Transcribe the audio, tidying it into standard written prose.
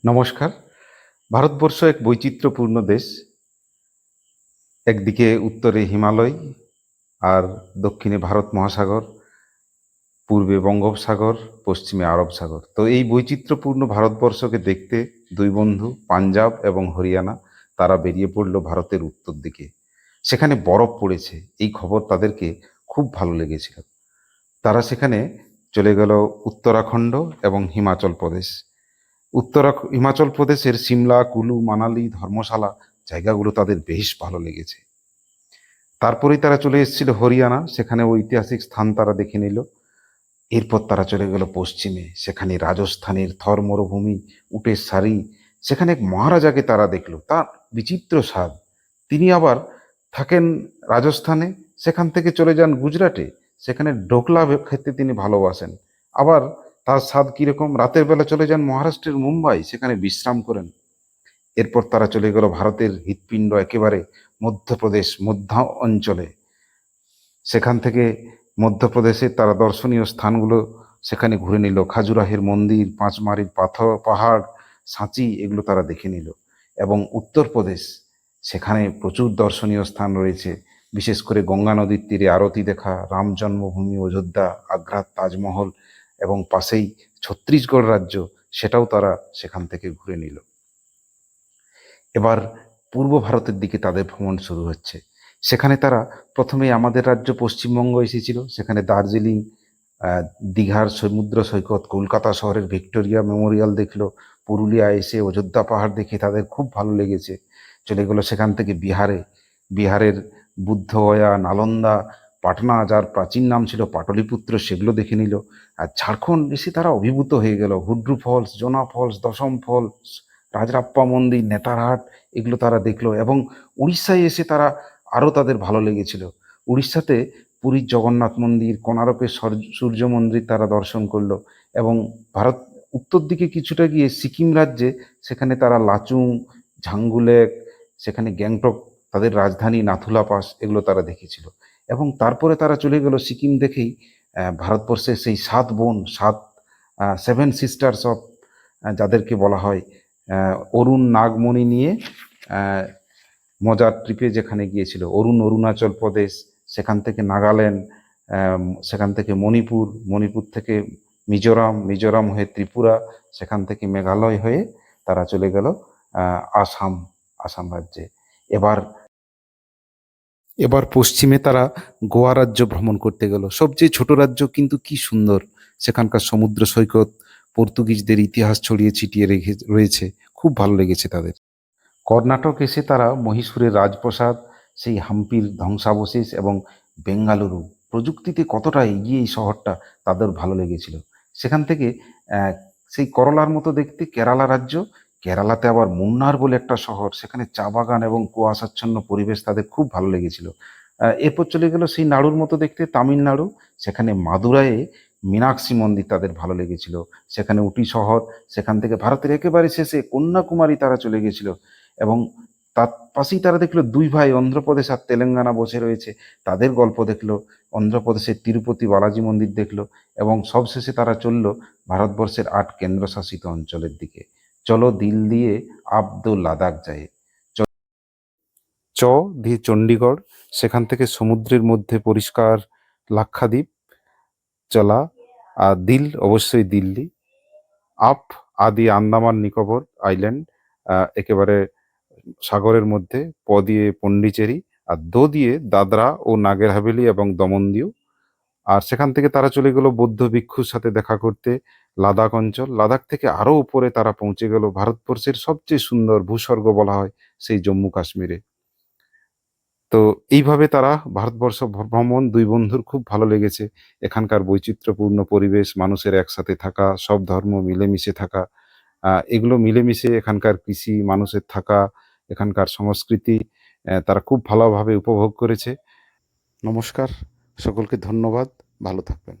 নমস্কার। ভারতবর্ষ এক বৈচিত্র্যপূর্ণ দেশ। একদিকে উত্তরে হিমালয় আর দক্ষিণে ভারত মহাসাগর, পূর্বে বঙ্গোপসাগর, পশ্চিমে আরব সাগর। তো এই বৈচিত্র্যপূর্ণ ভারতবর্ষকে দেখতে দুই বন্ধু পাঞ্জাব এবং হরিয়ানা তারা বেরিয়ে পড়ল ভারতের উত্তর দিকে। সেখানে বরফ পড়েছে, এই খবর তাদেরকে খুব ভালো লেগেছিল। তারা সেখানে চলে গেল উত্তরাখণ্ড এবং হিমাচল প্রদেশ। হিমাচল প্রদেশের সিমলা, কুলু, মানালি, ধর্মশালা জায়গাগুলো তাদের বেশ ভালো লেগেছে। তারপরেই তারা চলে এসেছিল হরিয়ানা, সেখানে ঐতিহাসিক স্থান তারা দেখে নিল। এরপর তারা চলে গেল পশ্চিমে, সেখানে রাজস্থানের থর মরুভূমি, উটের সারি, সেখানে এক মহারাজাকে তারা দেখলো, তার বিচিত্র স্বাদ। তিনি আবার থাকেন রাজস্থানে, সেখান থেকে চলে যান গুজরাটে, সেখানে ঢোকলা খেতে তিনি ভালোবাসেন। আবার তার স্বাদ কিরকম, রাতের বেলা চলে যান মহারাষ্ট্রের মুম্বাই, সেখানে বিশ্রাম করেন। এরপর তারা চলে গেল ভারতের হৃৎপিণ্ড একেবারে মধ্যপ্রদেশ মধ্য অঞ্চলে। সেখান থেকে মধ্যপ্রদেশের তারা দর্শনীয় স্থানগুলো সেখানে ঘুরে নিল, খাজুরাহের মন্দির, পাঁচমারির পাথর পাহাড়, সাঁচি, এগুলো তারা দেখে নিল। এবং উত্তরপ্রদেশ, সেখানে প্রচুর দর্শনীয় স্থান রয়েছে, বিশেষ করে গঙ্গা নদীর তীরে আরতি দেখা, রাম জন্মভূমি অযোধ্যা, আগ্রার তাজমহল এবং পাশেই ছত্তিশগড় রাজ্য, সেটাও তারা সেখান থেকে ঘুরে নিল। এবার পূর্ব ভারতের দিকে তাদের ভ্রমণ শুরু হচ্ছে। সেখানে তারা প্রথমে আমাদের রাজ্য পশ্চিমবঙ্গ এসেছিল, সেখানে দার্জিলিং, দীঘার সমুদ্র সৈকত, কলকাতা শহরের ভিক্টোরিয়া মেমোরিয়াল দেখলো। পুরুলিয়া এসে অযোধ্যা পাহাড় দেখে তাদের খুব ভালো লেগেছে। চলে গেলো সেখান থেকে বিহারে, বিহারের বুদ্ধগয়া, নালন্দা, পাটনা, যার প্রাচীন নাম ছিল পাটলিপুত্র, সেগুলো দেখে নিল। আর ঝাড়খণ্ড এসে তারা অভিভূত হয়ে গেল, হুড্রু ফলস, জোনা ফলস, দশম ফলস, রাজরাপ্পা মন্দির, নেতারহাট, এগুলো তারা দেখলো। এবং উড়িষ্যায় এসে তারা আরও তাদের ভালো লেগেছিল। উড়িষ্যাতে পুরীর জগন্নাথ মন্দির, কোণারকের সূর্য মন্দির তারা দর্শন করলো। এবং ভারত উত্তর দিকে কিছুটা গিয়ে সিকিম রাজ্যে, সেখানে তারা লাচুং, ঝাঙ্গুলেক, সেখানে গ্যাংটক, তাদের রাজধানী নাথুলা পাস, এগুলো তারা দেখেছিল। এবং তারপরে তারা চলে গেল সিকিম দেখেই ভারতবর্ষের সেই সাত বোন, সেভেন সিস্টার্স অফ, যাদেরকে বলা হয়, অরুণ নাগমণি নিয়ে আহ, মজার ট্রিপে যেখানে গিয়েছিল। অরুণাচল প্রদেশ, সেখান থেকে নাগাল্যান্ড, সেখান থেকে মণিপুর, মণিপুর থেকে মিজোরাম, মিজোরাম হয়ে ত্রিপুরা, সেখান থেকে মেঘালয় হয়ে তারা চলে গেল আসাম, আসাম রাজ্যে। এবার এবার পশ্চিমে তারা গোয়া রাজ্য ভ্রমণ করতে গেল, সবচেয়ে ছোট রাজ্য কিন্তু কি সুন্দর। সেখানকার সমুদ্র সৈকত পর্তুগিজদের ইতিহাস ছড়িয়ে ছিটিয়ে রেখে রয়েছে, খুব ভালো লেগেছে তাদের। কর্ণাটক এসে তারা মহীশূরের রাজপ্রাসাদ, সেই হাম্পির ধ্বংসাবশেষ এবং বেঙ্গালুরু, প্রযুক্তিতে কতটা এগিয়ে এই শহরটা, তাদের ভালো লেগেছিল। সেখান থেকে আহ, সেই করলার মতো দেখতে কেরালা রাজ্য, কেরালাতে আবার মুন্নার বলে একটা শহর, সেখানে চা বাগান এবং কুয়াশাচ্ছন্ন পরিবেশ তাদের খুব ভালো লেগেছিল। এরপর চলে গেল সেই নাড়ুর মতো দেখতে তামিলনাড়ু, সেখানে মাদুরাইয়ে মীনাক্ষী মন্দির তাদের ভালো লেগেছিল। সেখানে উটি শহর, সেখান থেকে ভারতের একেবারে শেষে কন্যাকুমারী তারা চলে গেছিল। এবং তার পাশেই তারা দেখলো দুই ভাই অন্ধ্রপ্রদেশ আর তেলেঙ্গানা বসে রয়েছে, তাদের গল্প দেখলো। অন্ধ্রপ্রদেশের তিরুপতি বালাজি মন্দির দেখলো। এবং সবশেষে তারা চলল ভারতবর্ষের ৮ কেন্দ্রশাসিত অঞ্চলের দিকে। চলো দিল দিয়ে আব্দুল লাদাখ যায়। চ দিয়ে চণ্ডীগড়, সেখান থেকে সমুদ্রের মধ্যে পরিষ্কার লাক্ষাদ্বীপ, চলা। আর দিল অবশ্যই দিল্লি। আপ আদি আন্দামান নিকোবর আইল্যান্ড, একেবারে সাগরের মধ্যে। প দিয়ে পন্ডিচেরি। আর দো দিয়ে দাদরা ও নাগের হাভেলি এবং দমন দিউ। আর সেখান থেকে তারা চলে গেল বৌদ্ধ ভিক্ষুর সাথে দেখা করতে লাদাখ অঞ্চল। লাদাখ থেকে আরো উপরে তারা পৌঁছে গেল ভারতবর্ষের সবচেয়ে সুন্দর ভূস্বর্গ বলা হয় সেই জম্মু কাশ্মীরে। তো এইভাবে তারা ভারতবর্ষ ভ্রমণ, দুই বন্ধুর খুব ভালো লেগেছে। এখানকার বৈচিত্র্যপূর্ণ পরিবেশ, মানুষের একসাথে থাকা, সব ধর্ম মিলেমিশে থাকা, এগুলো মিলেমিশে এখানকার কৃষি, মানুষের থাকা, এখানকার সংস্কৃতি, তারা খুব ভালোভাবে উপভোগ করেছে। নমস্কার, সকলকে ধন্যবাদ, ভালো থাকবেন।